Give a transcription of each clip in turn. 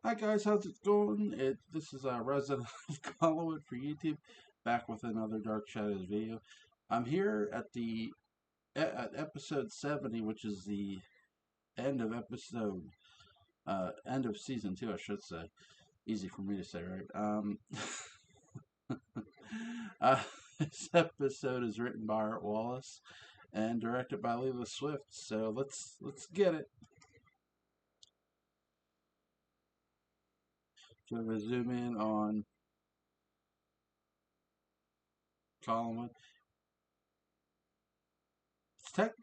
Hi guys, how's it going? This is Resident of Collinwood for YouTube, back with another Dark Shadows video. I'm here at at episode 70, which is the end of end of season 2, I should say. Easy for me to say, right? Uh, this episode is written by Art Wallace and directed by Leila Swift. So let's get it. So we zoom in on Collinwood.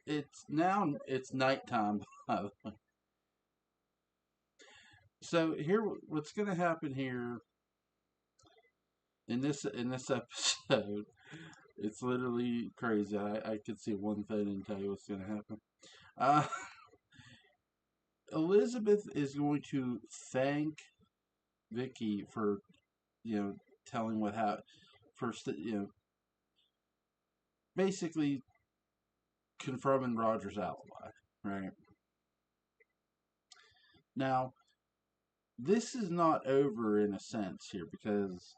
It's nighttime, by the way. So here, what's going to happen here in this episode? It's literally crazy. I could see one thing and tell you what's going to happen. Uh, Elizabeth is going to thank Vicky for telling what happened. First, basically confirming Roger's alibi. Right now, this is not over in a sense here because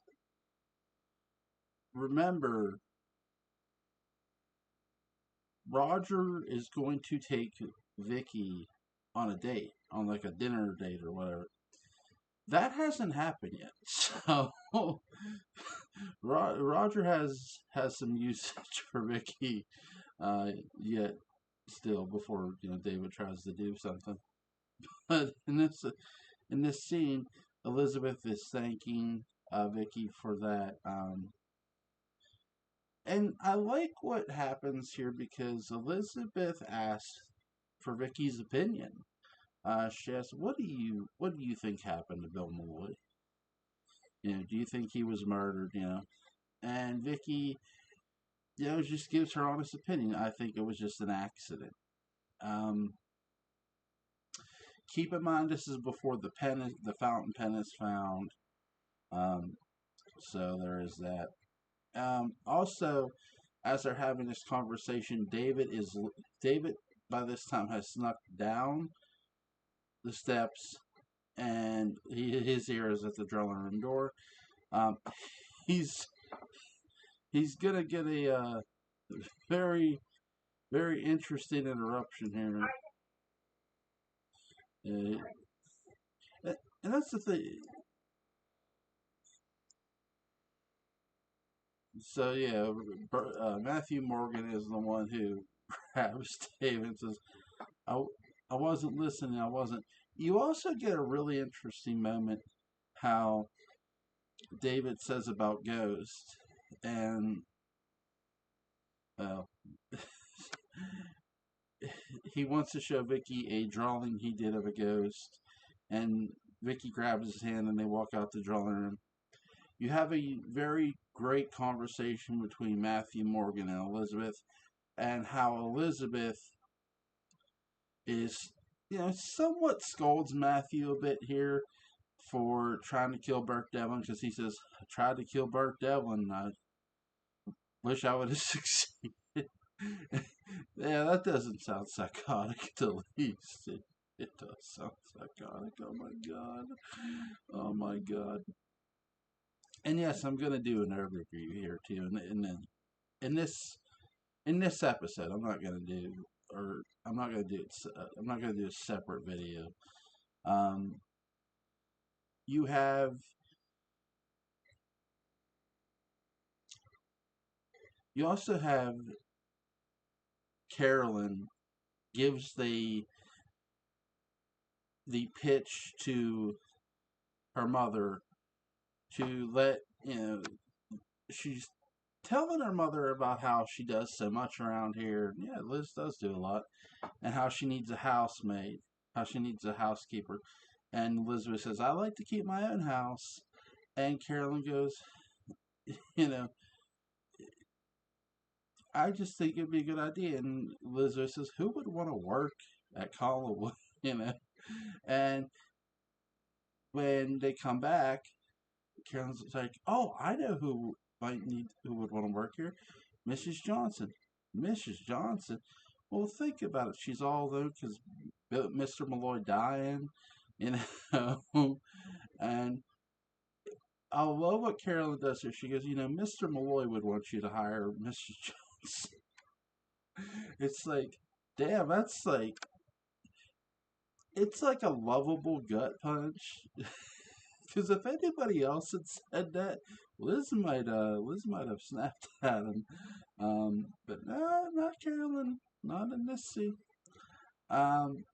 remember, Roger is going to take Vicky on a date, on like a dinner date or whatever. That hasn't happened yet. So Roger has some usage for Vicky yet still before David tries to do something. But in this scene, Elizabeth is thanking Vicky for that. And I like what happens here because Elizabeth asks for Vicky's opinion. She asks, what do you think happened to Bill Malloy? Do you think he was murdered? And Vicky, just gives her honest opinion. I think it was just an accident. Um, Keep in mind, this is before the fountain pen is found. Um, so there is that. Also, as they're having this conversation, David by this time has snuck down the steps, and his ear is at the drawing room door. Um, he's he's gonna get a very very interesting interruption here, and that's the thing. So yeah, Matthew Morgan is the one who grabs David and says, "I I wasn't listening. I wasn't." You also get a really interesting moment how David says about Ghost, and uh, he wants to show Vicky a drawing he did of a ghost, and Vicky grabs his hand and they walk out the drawing room. You have a very great conversation between Matthew Morgan and Elizabeth, and how Elizabeth is, somewhat scolds Matthew a bit here for trying to kill Burke Devlin because he says, I tried to kill Burke Devlin. I wish I would have succeeded. Yeah, that doesn't sound psychotic at the least. It does sound psychotic. Oh my god. Oh my god. And yes, I'm gonna do an overview here too. And then in this in this episode, I'm not gonna do I'm not gonna do a separate video. Um, you have you also have Carolyn gives the pitch to her mother to let she's telling her mother about how she does so much around here. Yeah, Liz does do a lot, and how she needs a housemaid, how she needs a housekeeper. And Elizabeth says, "I like to keep my own house." And Carolyn goes, "You know, I just think it'd be a good idea." And Elizabeth says, "Who would want to work at Collinwood?" you know. And when they come back, Carolyn's like, "Oh, I know who would want to work here, Mrs. Johnson." Mrs. Johnson. Well, think about it. She's all there because Mr. Malloy dying. you know. And I love what Carolyn does here. She goes, Mr. Malloy would want you to hire Mr. Jones. It's like, damn, it's like a lovable gut punch. Because if anybody else had said that, Liz might have snapped at him. But no, not Carolyn, not in this scene. Um,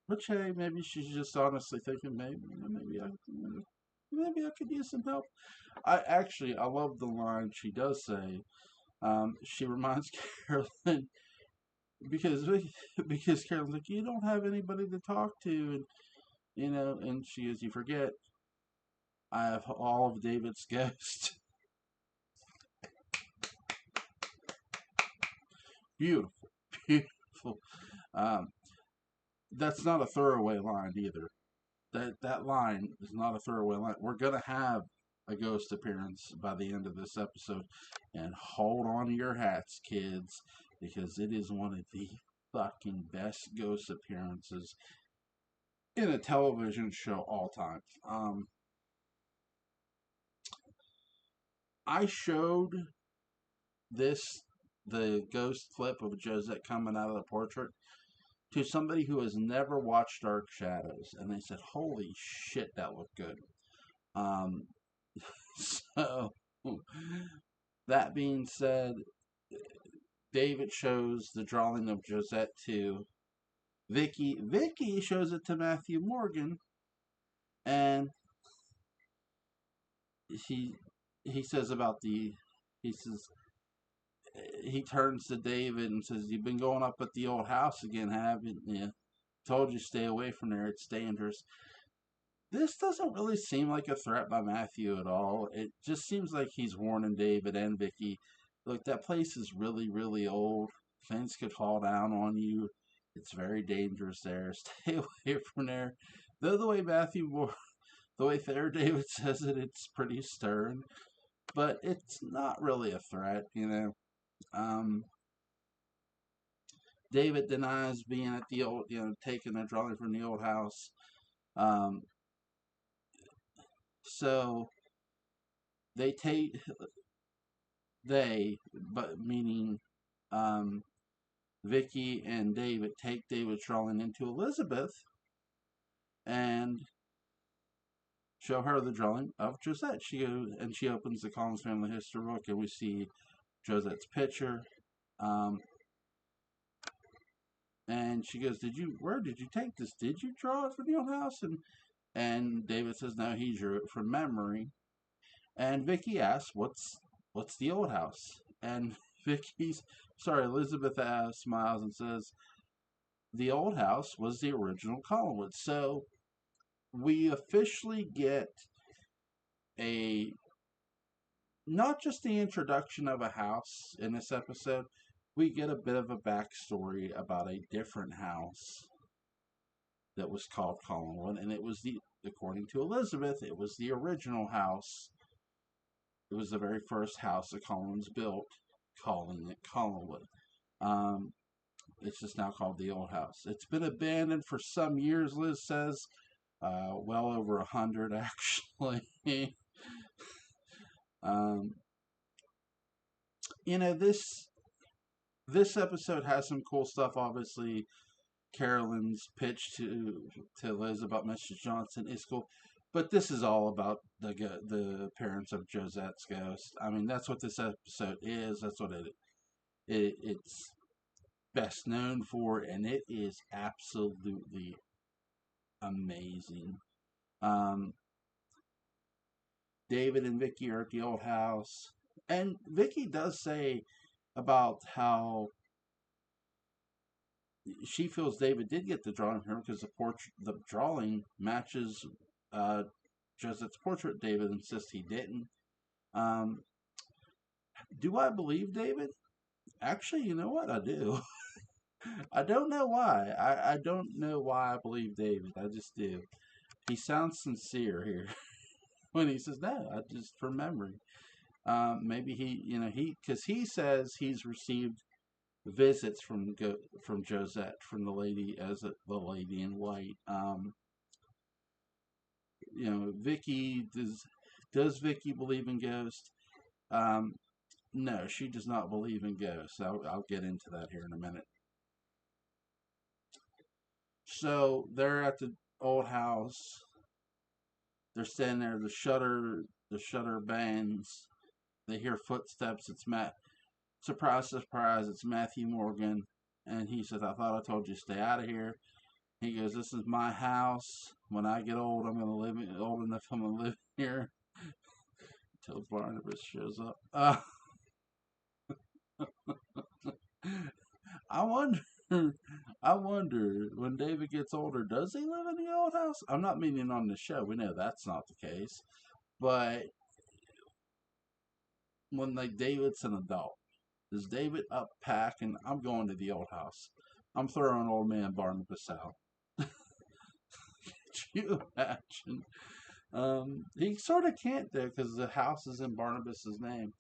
which hey, maybe she's just honestly thinking maybe I could use some help. I love the line she does say. She reminds Carolyn because because Carolyn's like, you don't have anybody to talk to, and she goes, you forget I have all of David's ghost. Beautiful, beautiful. Um, that's not a throwaway line either. That line is not a throwaway line. We're gonna have a ghost appearance by the end of this episode, and hold on to your hats, kids, because it is one of the fucking best ghost appearances in a television show all time. I showed this the ghost clip of Josette coming out of the portrait to somebody who has never watched Dark Shadows, and they said, "Holy shit, that looked good." Um, so that being said, David shows the drawing of Josette to Vicky. Vicky shows it to Matthew Morgan, and he he says about the he says he turns to David and says, "You've been going up at the old house again, haven't you? Told you stay away from there. It's dangerous." This doesn't really seem like a threat by Matthew at all. It just seems like he's warning David and Vicky, look, that place is really, really old. Things could fall down on you. It's very dangerous there. Stay away from there. Though the way the way Thayer David says it, it's pretty stern, but it's not really a threat. Um, David denies being at the old, taking a drawing from the old house. Um, so they take but meaning um, Vicky and David take David drawing into Elizabeth and show her the drawing of Josette. She goes and she opens the Collins Family History book, and we see Josette's picture. Um, and she goes, Where did you take this? Did you draw it for the old house?" And David says, "No, he drew it from memory." And Vicky asks, "What's the old house?" And Elizabeth smiles and says, "The old house was the original Collinwood." So we officially get a not just the introduction of a house in this episode, we get a bit of a backstory about a different house that was called Collinwood, and according to Elizabeth, it was the original house. It was the very first house the Collins built, calling it Collinwood. Um, it's just now called the Old House. It's been abandoned for some years, Liz says. Well over 100, actually. um, this episode has some cool stuff. Obviously, Carolyn's pitch to Liz about Mr. Johnson is cool, but this is all about the appearance of Josette's ghost. I mean, that's what this episode is. That's what it's best known for, and it is absolutely amazing. Um, David and Vicky are at the old house, and Vicky does say about how she feels David did get the drawing from her because the drawing matches Josette's portrait. David insists he didn't. Um, do I believe David? Actually, you know what? I do. I don't know why. I don't know why I believe David. I just do. He sounds sincere here when he says, "No, I just from memory." Maybe because he says he's received visits from Josette, from the lady the lady in white. Vicky does Vicky believe in ghosts? Um, no, she does not believe in ghosts. I'll get into that here in a minute. So they're at the old house. They're standing there. The shutter bangs. They hear footsteps. It's Matt. Surprise, surprise! It's Matthew Morgan, and he says, "I thought I told you to stay out of here." He goes, "This is my house. When I get old, I'm gonna live old enough. I'm gonna live here." Until Barnabas shows up. I wonder. I wonder when David gets older, does he live in the old house? I'm not meaning on the show. We know that's not the case. But when like David's an adult, does David up pack and I'm going to the old house? I'm throwing old man Barnabas out. Could you imagine? He sort of can't though because the house is in Barnabas's name.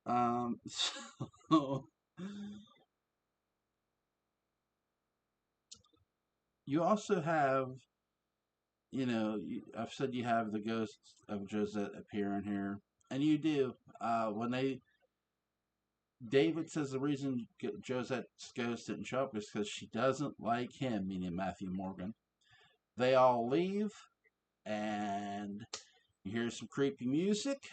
So you also have, I've said you have the ghost of Josette appearing here, and you do. When David says the reason Josette's ghost didn't show up is because she doesn't like him, meaning Matthew Morgan. They all leave, and you hear some creepy music.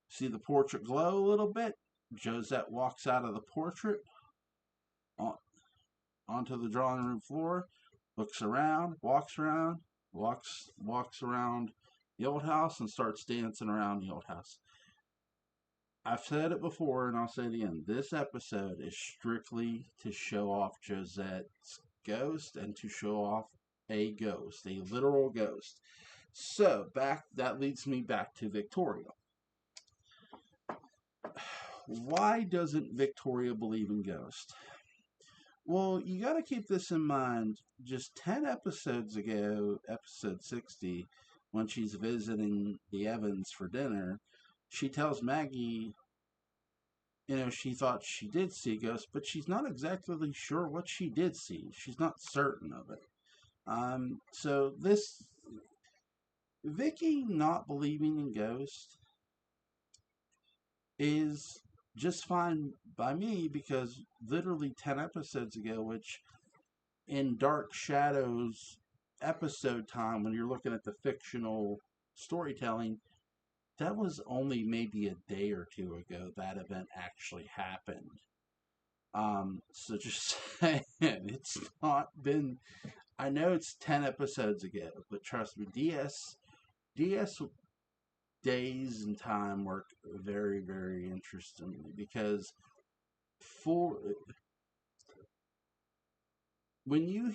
See the portrait glow a little bit. Josette walks out of the portrait on, onto the drawing room floor, looks around, walks around the old house, and starts dancing around the old house. I've said it before, and I'll say it again. This episode is strictly to show off Josette's ghost and to show off a ghost, a literal ghost. So that leads me back to Victoria. Why doesn't Victoria believe in ghosts? Well, you got to keep this in mind. Just 10 episodes ago, episode 60, when she's visiting the Evans for dinner, she tells Maggie, she thought she did see a ghost, but she's not exactly sure what she did see. She's not certain of it. So this Vicky not believing in ghosts is just fine by me because literally 10 episodes ago, which in Dark Shadows episode time, when you're looking at the fictional storytelling, that was only maybe a day or two ago that event actually happened. So just saying, it's not been. I know it's 10 episodes ago, but trust me, DS days and time work very, very interestingly because for when you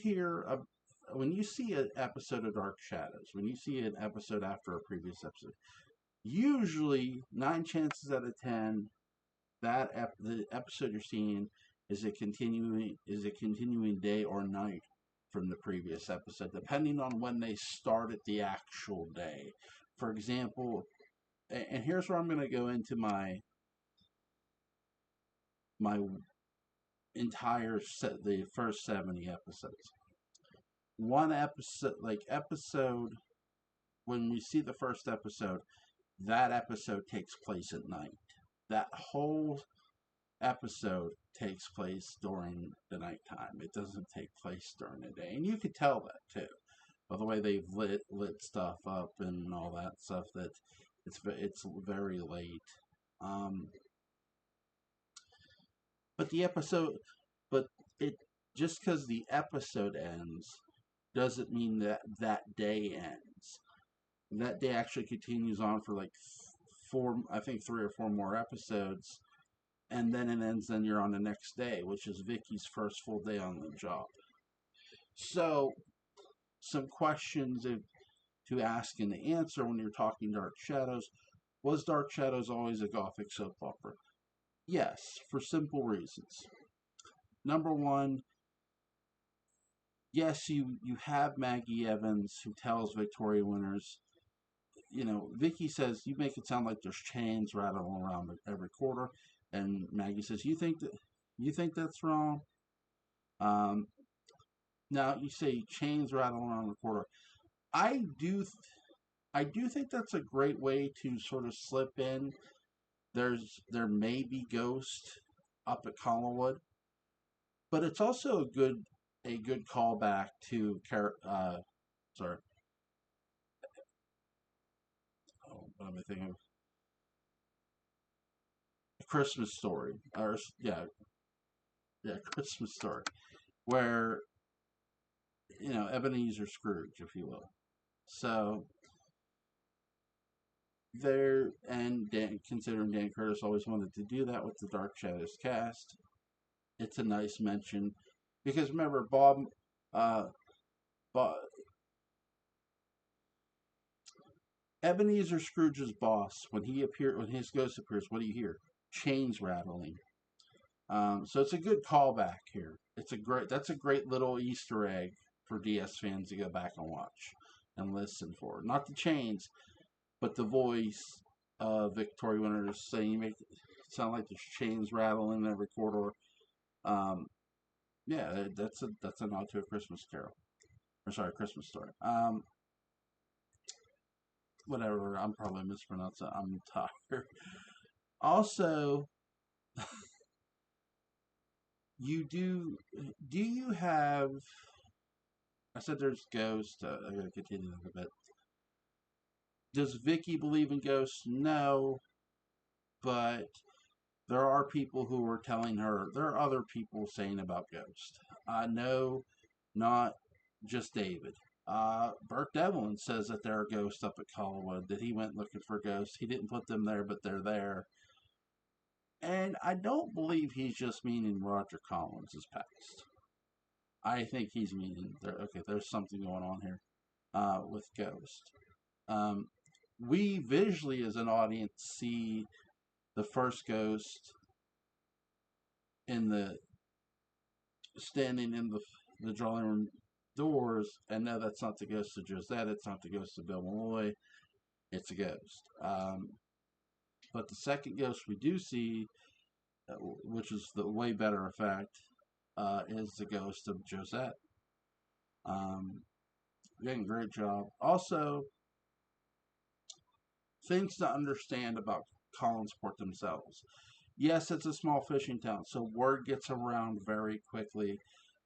when you see an episode of Dark Shadows, when you see an episode after a previous episode, usually 9 chances out of 10 the episode you're seeing is a continuing day or night from the previous episode, depending on when they started the actual day. For example, and here's where I'm going to go into my entire set, the first 70 episodes. One episode, when we see the first episode, that episode takes place at night. That whole episode takes place during the nighttime. It doesn't take place during the day, and you could tell that too, by the way they've lit stuff up and all that stuff. That it's very late. Um, but the episode, but it just because the episode ends doesn't mean that that day ends. That day actually continues on for like I think 3 or 4 more episodes, and then it ends. Then you're on the next day, which is Vicky's first full day on the job. So, some questions to ask and to answer when you're talking Dark Shadows. Was Dark Shadows always a gothic soap opera? Yes, for simple reasons. Number one, yes, you have Maggie Evans who tells Victoria Winters, Vicky says, you make it sound like there's chains rattling around every corner. And Maggie says, you think that. You think that's wrong? Um, Now you say chains rattling around the corridor. I do, I do think that's a great way to sort of slip in. There may be ghosts up at Collinwood, but it's also a good callback to sorry, what am I thinking of? A Christmas Story, or yeah, Christmas Story, where Ebenezer Scrooge, if you will. So there, and considering Dan Curtis always wanted to do that with the Dark Shadows cast, it's a nice mention because remember uh, Bob Ebenezer Scrooge's boss when his ghost appears, what do you hear? Chains rattling. So it's a good callback here. That's a great little Easter egg for DS fans to go back and watch and listen for. Not the chains, but the voice of Victoria Winters saying you make it sound like there's chains rattling in every corridor. Um, yeah, that's a nod to a Christmas Carol. Or sorry, Christmas Story. Whatever. I'm probably mispronouncing it. I'm tired. Also, you do you have? I said there's ghosts. I'm gonna continue a little bit. Does Vicky believe in ghosts? No, but there are people who are telling her. There are other people saying about ghosts. I know, not just David. Burke Devlin says that there are ghosts up at Collinwood. That he went looking for ghosts. He didn't put them there, but they're there. And I don't believe he's just meaning Roger Collins' past. I think he's meaning there's something going on here with Ghost. Um, we visually, as an audience, see the first Ghost in the standing in the drawing room doors, and no, that's not the ghost of Josette. It's not the ghost of Bill Malloy. It's a ghost. But the second ghost we do see, which is the way better effect, is the ghost of Josette. Um, Again, great job. Also, things to understand about Collinsport themselves. Yes, it's a small fishing town, so word gets around very quickly.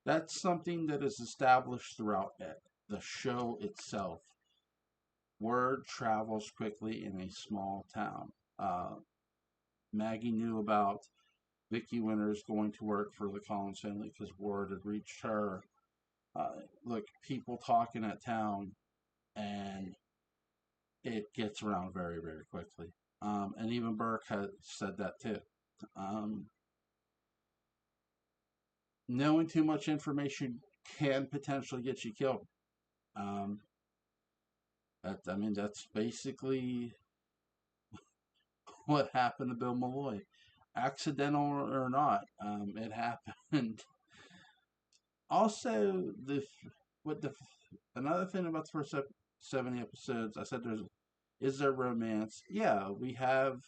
That's something that is established throughout the show itself. Word travels quickly in a small town. Maggie knew about Vicky Winters going to work for the Collins family because word had reached her. Look, people talking at town, and it gets around very, very quickly. And even Burke has said that too. Um, Knowing too much information can potentially get you killed. Um, that's basically what happened to Bill Malloy, accidental or not. It happened. Also, with the another thing about the first 70 episodes, I said is there romance? Yeah, we have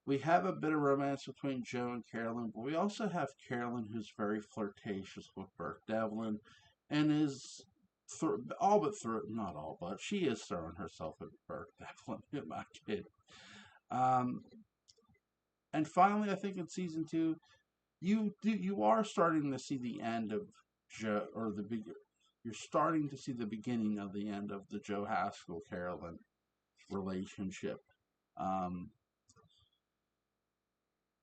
a bit of romance between Joe and Carolyn, but we also have Carolyn who's very flirtatious with Burke Devlin, and is not all but she is throwing herself at Burke Devlin, my kid. Um, and finally, I think in season two, you are starting to see the end of Joe or the big. You're starting to see the beginning of the end of the Joe Haskell Carolyn relationship. Um,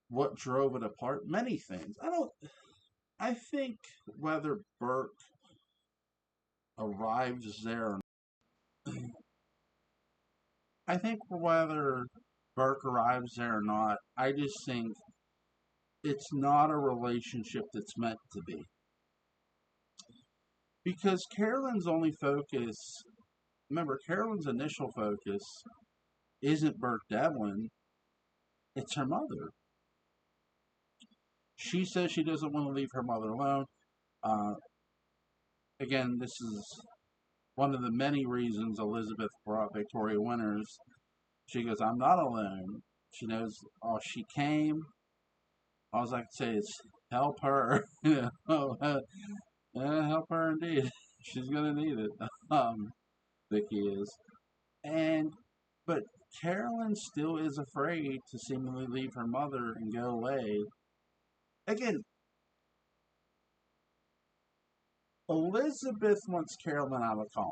what drove it apart? Many things. I think whether Burke arrives there, I think whether Burke arrives there or not, I just think it's not a relationship that's meant to be. Because Carolyn's only focus, remember, Carolyn's initial focus isn't Burke Devlin, it's her mother. She says she doesn't want to leave her mother alone. Uh, Again, this is one of the many reasons Elizabeth brought Victoria Winters. She goes, I'm not alone. She knows, oh, she came. All I can say is help her. Help her indeed. She's gonna need it. Vicky is, and but Carolyn still is afraid to seemingly leave her mother and go away. Again, Elizabeth wants Carolyn out of Colin.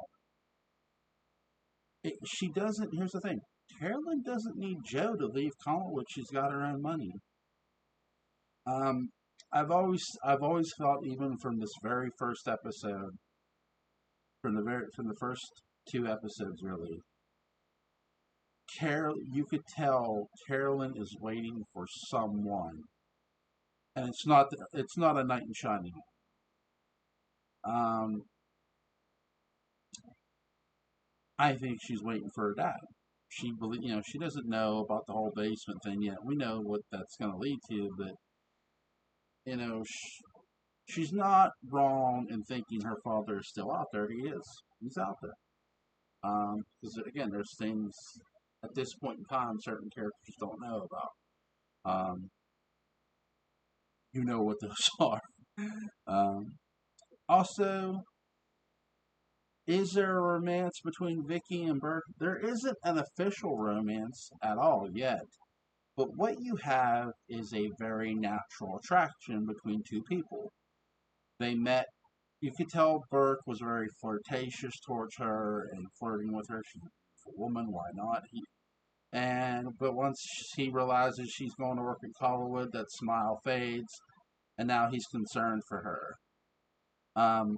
She doesn't. Here's the thing: Carolyn doesn't need Joe to leave Collinwood. She's got her own money. Um, I've always felt, even from this very first episode, from the first two episodes, really, you could tell Carolyn is waiting for someone, and it's not a knight in shining. Um, I think she's waiting for her dad. She doesn't know about the whole basement thing yet. We know what that's going to lead to, but you know, she's not wrong in thinking her father is still out there. He is. He's out there. Because again, there's things at this point in time certain characters don't know about. You know what those are. Um, Also, is there a romance between Vicky and Burke? There isn't an official romance at all yet. But what you have is a very natural attraction between two people. They met. You could tell Burke was very flirtatious towards her and flirting with her. She's a woman, why not? But once he realizes she's going to work at Collinwood, that smile fades, and now he's concerned for her. Um,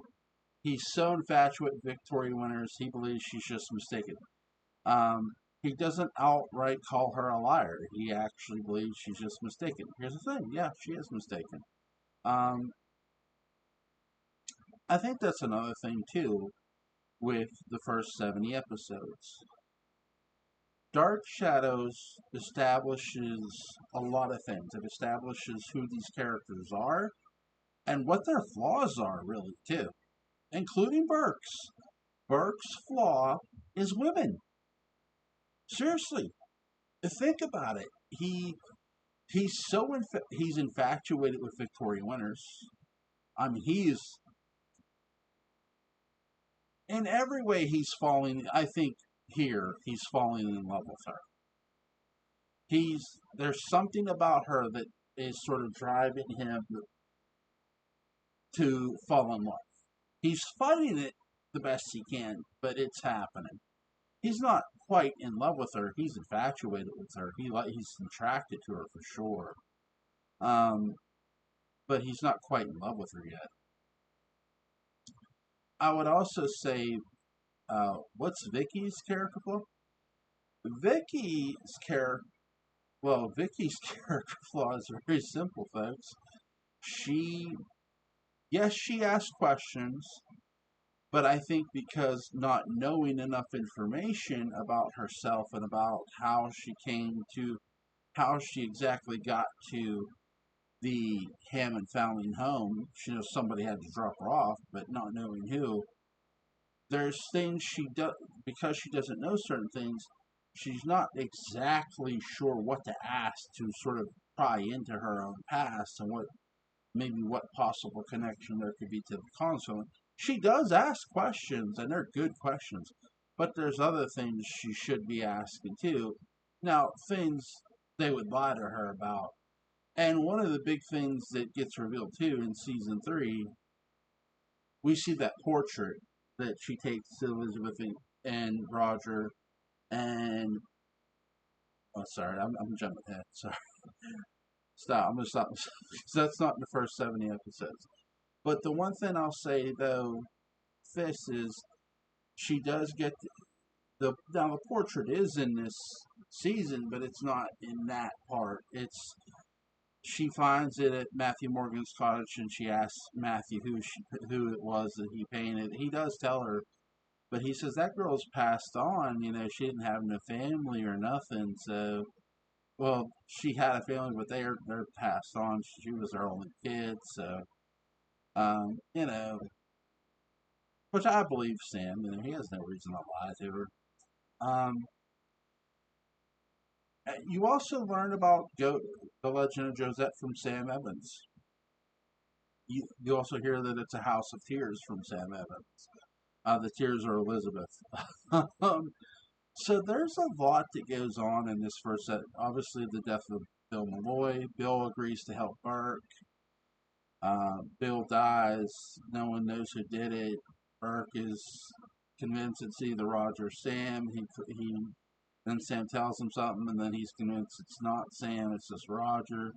he's so infatuated with Victoria Winters, he believes she's just mistaken. Um, he doesn't outright call her a liar. He actually believes she's just mistaken. Here's the thing: yeah, she is mistaken. Um, I think that's another thing too with the first 70 episodes. Dark Shadows establishes a lot of things. It establishes who these characters are and what their flaws are, really, too, including Burke's. Burke's flaw is women. Seriously, think about it. He's infatuated with Victoria Winters. I mean, he's in every way he's falling. I think here he's falling in love with her. There's something about her that is sort of driving him to fall in love. He's fighting it the best he can, but it's happening. He's not quite in love with her. He's infatuated with her. He's attracted to her for sure. Um, but he's not quite in love with her yet. I would also say, what's Vicky's character flaw? Vicky's character, Vicky's character flaw is very simple, folks. She, yes, she asks questions, but I think because not knowing enough information about herself and about how she exactly got to the Hammond family home, she knows somebody had to drop her off, but not knowing who. There's things she does, because she doesn't know certain things, she's not exactly sure what to ask to sort of pry into her own past and what possible connection there could be to the console. She does ask questions, and they're good questions, but there's other things she should be asking too. Now, things they would lie to her about. And one of the big things that gets revealed too in season 3, we see that portrait that she takes to Elizabeth and Roger. And sorry, I'm jumping ahead. Sorry, stop. I'm gonna stop myself because that's not in the first 70 episodes. But the one thing I'll say though, this is she does get now the portrait is in this season, but it's not in that part. It's she finds it at Matthew Morgan's cottage, and she asks Matthew who it was that he painted. He does tell her, but he says that girl's passed on. You know, she didn't have no family or nothing. So, well, she had a family, but they're passed on. She was their only kid. So, you know, which I believe Sam. You know, he has no reason to lie to her. Um, you also learn about the legend of Josette from Sam Evans. you also hear that it's a house of tears from Sam Evans. The tears are Elizabeth. um, so there's a lot that goes on in this first set. Obviously, the death of Bill Malloy. Bill agrees to help Burke. Bill dies. No one knows who did it. Burke is convinced it's either Roger or Sam. He then Sam tells him something, and then he's convinced it's not Sam. It's just Roger.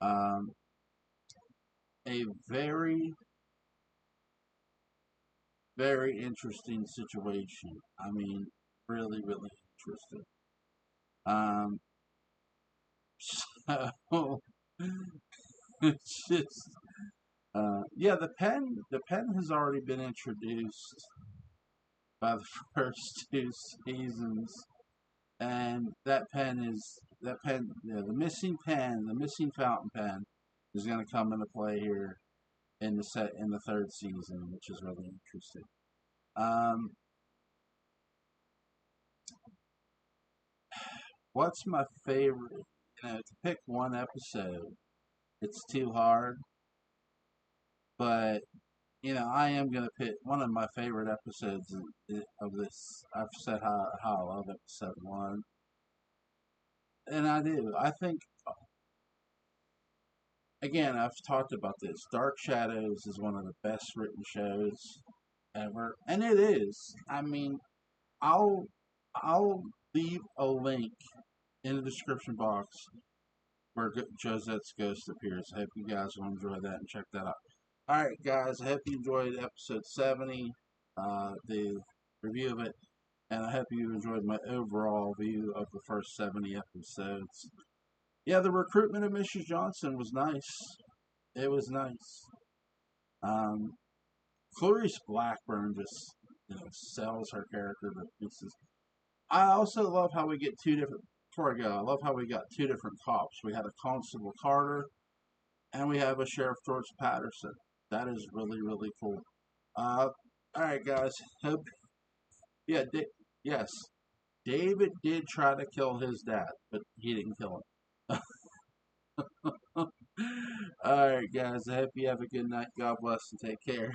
Um, a very very interesting situation. I mean, really really interesting. Um, so it's just yeah, the pen has already been introduced by the first two seasons, and the missing pen, the missing fountain pen, is going to come into play here in the third season, which is really interesting. Um, what's my favorite? To pick one episode, it's too hard, but I am gonna pick one of my favorite episodes of this. I've said how I love episode one, and I do. I think again, I've talked about this. Dark Shadows is one of the best written shows ever, and it is. I mean, I'll I'll leave a link in the description box where Josette's ghost appears. I hope you guys will enjoy that and check that out. All right, guys. I hope you enjoyed episode 70, the review of it, and I hope you enjoyed my overall view of the first 70 episodes. Yeah, the recruitment of Mrs. Johnson was nice. It was nice. Um, Clarice Blackburn just sells her character to pieces. I also love how we get two different. Before I go, I love how we got two different cops. We had a Constable Carter, and we have a Sheriff George Patterson. That is really really cool. All right, guys. Hope yeah, yes. David did try to kill his dad, but he didn't kill him. All right, guys. I hope you have a good night. God bless and take care.